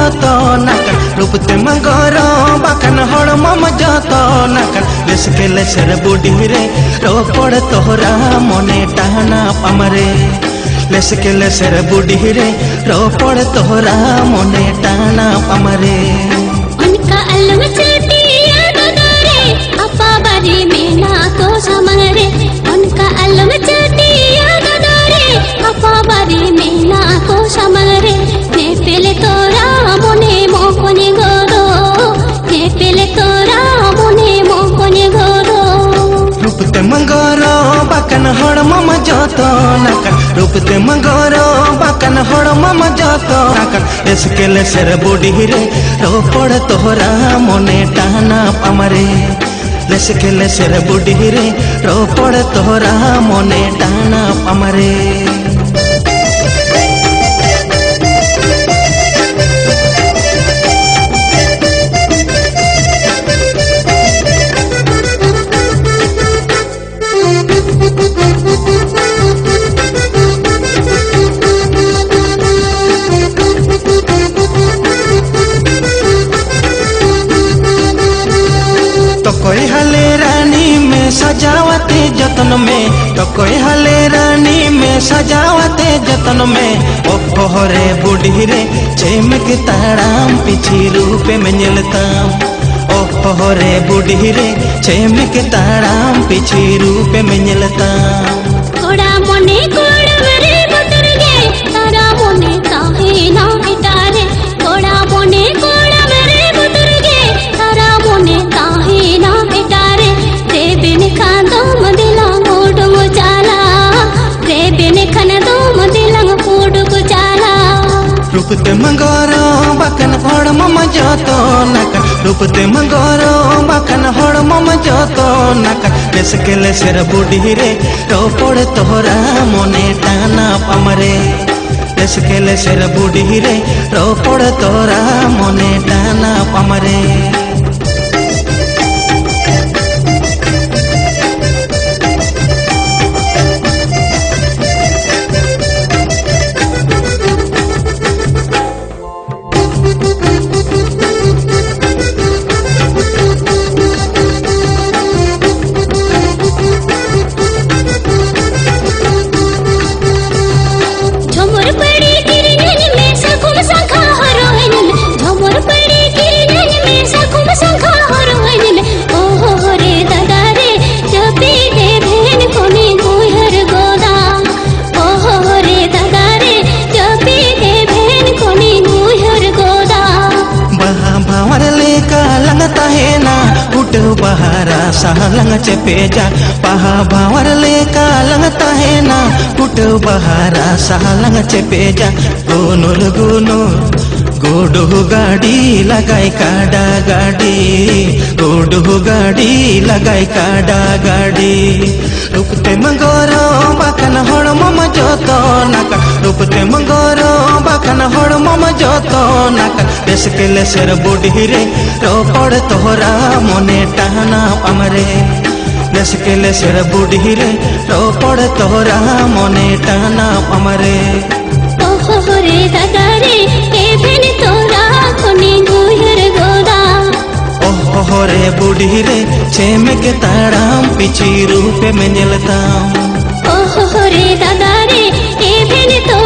joto nakan rupte mangoro bakan hor mama joto nakan leske leser budi re ropod tohra mone tahana pamare leske leser budi re ropod tohra mone tahana pamare उनका अलम चटी याद करे अपा बारी में ना को समरे उनका अलम चटी याद करे अपा बारी में ना को समरे ने पेले तोरा मोने मोकोने गोरो ने पेले तोरा मोने मोकोने गोरो रूपते मंगोरो बाकन हड़ मम जोतो नाकन रूपते मंगोरो बाकन हड़ मम जोतो नाकन एसके लेसर बुडी रे रोपड़ तोहरा मोने टाना पमरे लेसके लेसर बुडी रे रोपड़ तोहरा मोने टाना पमरे तो कोई हले रानी में सजावते जतन में तो कोई हले रानी में सजावते जतन में ओ पोहरे बुढ़ी रे चेमक ताड़ाम पिछी रूप में निलताम ओ पोहरे बुढ़ी रे चेमक ताड़ाम पिछी रूप में निलताम कोड़ा मोने कोड़ा मेरे बुतर गे तारा मोने काहे ना बितारे कोड़ा मोने कोड़ा मेरे बुतर गे तारा मोने काहे ना बितारे रे बिन खादो मदिला मोड मुचाला रे बिन खादो मदिला मोड मुचाला रूपते मंगोरो बाकन हड़ मम जोतो नाकन रूपते मंगोरो बाकन हड़ मम जोतो नाकन लेसके लेसर बुढ़ी रे रोपड़ तोहरा मोने टाना पमरे लेसके लेसर बुढ़ी रे रोपड़ तोहरा मोने टाना पमरे बहारा सालंग चपेजा पहा भावर लेका लगता है ना कुट बहारा सालंग चपेजा गुनुर गुनुर गोडू गाड़ी लगाई काडा गाड़ी गोडू गाड़ी लगाई काडा गाड़ी रूपते मंगोरो बाकन हड़ मम जोतो नाकन रूपते मंगोरो बाकन हड़ मम जोतो नाकन लेसके लेसर बुढ़ी रे रोपड़ तोहरा मोने टाना पमरे लेसके लेसर बुढ़ी रे रोपड़ तोहरा मोने टाना पमरे ओहो रे दादा रे ए भेन तोरा कोनी गुहर गोदा ओहो रे बुढ़ी रे चेमक ताड़ाम पिछी रूप में निलताम ओहो रे दादा रे ए भेन तो